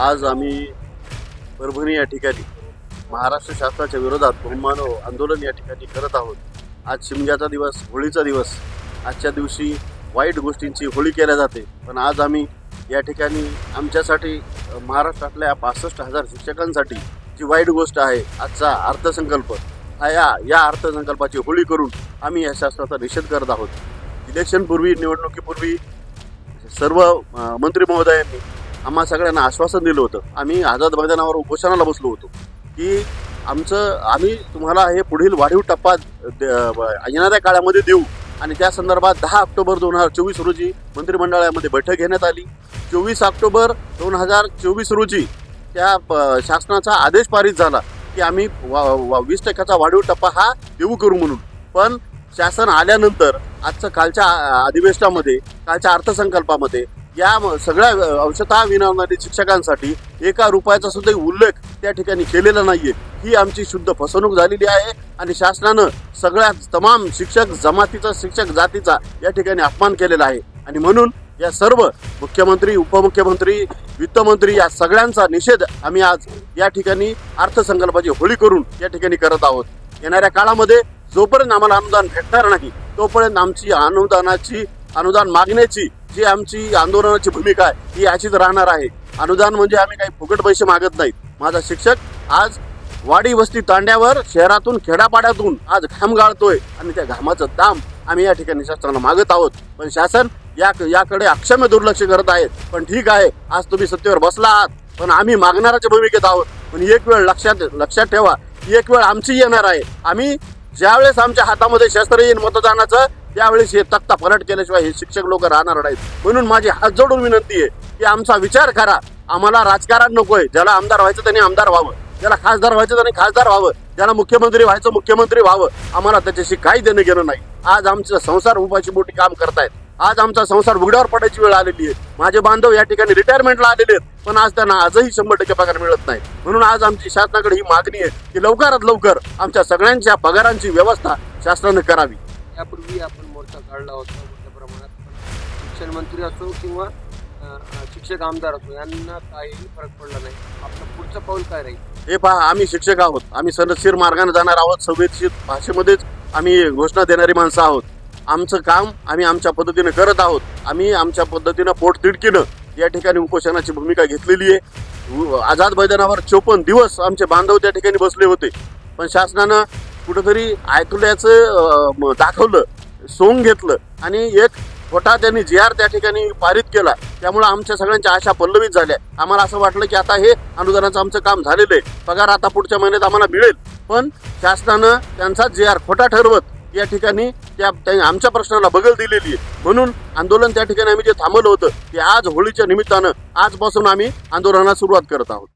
आज आम्ही परभणी या ठिकाणी महाराष्ट्र शासनाच्या विरोधात बहुमानव आंदोलन या ठिकाणी करत आहोत। आज शिमग्याचा दिवस, होळीचा दिवस। आजच्या दिवशी वाईट गोष्टींची होळी केल्या जाते, पण आज आम्ही या ठिकाणी आमच्यासाठी महाराष्ट्रातल्या 65,000 शिक्षकांसाठी जी वाईट गोष्ट आहे, आजचा अर्थसंकल्प या अर्थसंकल्पाची होळी करून आम्ही या शासनाचा निषेध करत आहोत। इलेक्शनपूर्वी, निवडणुकीपूर्वी सर्व मंत्री महोदयांनी आम्हा सगळ्यांना आश्वासन दिलं होतं। आम्ही आझाद मैदानावर उपोषणाला बसलो होतो की आम्ही तुम्हाला हे पुढील वाढीव टप्पा येणाऱ्या काळामध्ये देऊ, आणि त्या संदर्भात 10 ऑक्टोबर 2024 रोजी मंत्रिमंडळामध्ये बैठक घेण्यात आली। 24 ऑक्टोबर 2024 रोजी त्या शासनाचा आदेश पारित झाला की आम्ही 20% वाढीव टप्पा हा देऊ करू म्हणून। पण शासन आल्यानंतर आजचं कालच्या अधिवेशनामध्ये, कालच्या अर्थसंकल्पामध्ये या सगळ्या अंशतः विनामूल्य शिक्षकांसाठी एका रुपयाचा सुद्धा उल्लेख त्या ठिकाणी केलेला नाहीये। ही आमची शुद्ध फसवणूक झालेली आहे आणि शासनानं सगळ्या तमाम शिक्षक जमातीचा, शिक्षक जातीचा या ठिकाणी अपमान केलेला आहे। आणि म्हणून या सर्व मुख्यमंत्री, उपमुख्यमंत्री, वित्तमंत्री या सगळ्यांचा निषेध आम्ही आज या ठिकाणी अर्थसंकल्पाची होळी करून या ठिकाणी करत आहोत। येणाऱ्या काळामध्ये जोपर्यंत आम्हाला अनुदान भेटणार नाही, तोपर्यंत आमची अनुदान मागण्याची जी आमची आंदोलनाची भूमिका आहे ही अशीच राहणार आहे। अनुदान म्हणजे आम्ही काही फुकट पैसे मागत नाहीत। माझा शिक्षक आज वाडी वस्ती तांड्यावर शहरातून खेडापाड्यातून आज घाम गाळतोय आणि त्या घामाचं दाम आम्ही या ठिकाणी शासनाला मागत आहोत। पण शासन याकडे अक्षम्य दुर्लक्ष करत आहेत। पण ठीक आहे, आज तुम्ही सत्तेवर बसला आहात, पण आम्ही मागणाऱ्याच्या भूमिकेत आहोत। पण एक वेळ लक्षात ठेवा, एक वेळ आमची येणार आहे। आम्ही ज्यावेळेस आमच्या हातामध्ये शस्त्र येईल मतदानाचं, त्यावेळेस हे तख्ता पलट केल्याशिवाय हे शिक्षक लोक राहणार नाहीत। म्हणून माझी हात जोडून विनंती आहे की आमचा विचार करा। आम्हाला राजकारण नकोय। ज्याला आमदार व्हायचं त्यांनी आमदार व्हावं, ज्याला खासदार व्हायचं त्यांनी खासदार व्हावं, ज्याला मुख्यमंत्री व्हायचं मुख्यमंत्री व्हावं। आम्हाला त्याच्याशी काही देणं घेणं नाही। आज आमचा संसार उपाशी मोठी काम करतायत। आज आमचा संसार उघड्यावर पडायची वेळ आलेली आहे। माझे बांधव या ठिकाणी रिटायरमेंटला आलेले आहेत, पण आज त्यांना आजही 100% पगार मिळत नाही। म्हणून आज आमची शासनाकडे ही मागणी आहे की लवकरात लवकर आमच्या सगळ्यांच्या पगारांची व्यवस्था शासनाने करावी। यापूर्वी आपण मोर्चा काढला होता मोठ्या प्रमाणात, पण शिक्षण मंत्री असो किंवा शिक्षक आमदार असो यांना काहीही फरक पडला नाही। आपलं पुढचं पाऊल काय राहील? हे पहा, आम्ही शिक्षक आहोत। आम्ही सनदशीर मार्गाने जाणार आहोत। संवेदशील भाषेमध्येच आम्ही घोषणा देणारी माणसं आहोत। आमचं काम आम्ही आमच्या पद्धतीने करत आहोत। आम्ही आमच्या पद्धतीनं पोटतिडकीनं या ठिकाणी उपोषणाची भूमिका घेतलेली आहे। आझाद मैदानावर 54 दिवस आमचे बांधव त्या ठिकाणी बसले होते, पण शासनानं कुठंतरी ऐकल्याचं दाखवलं, सोंग घेतलं आणि एक खोटा त्यांनी GR त्या ठिकाणी पारित केला। त्यामुळे आमच्या सगळ्यांच्या आशा पल्लवित झाल्या। आम्हाला असं वाटलं की आता हे अनुदानाचं आमचं काम झालेलं आहे, पगार आता पुढच्या महिन्यात आम्हाला मिळेल। पण शासनानं त्यांचा GR खोटा ठरवत या ठिकाणी आमच्या प्रश्नाला बगल दिलेली आहे। म्हणून आंदोलन त्या ठिकाणी आम्ही जे थांबवलं होतं ते आज होळीच्या निमित्तानं आजपासून आम्ही आंदोलनाला सुरुवात करत आहोत।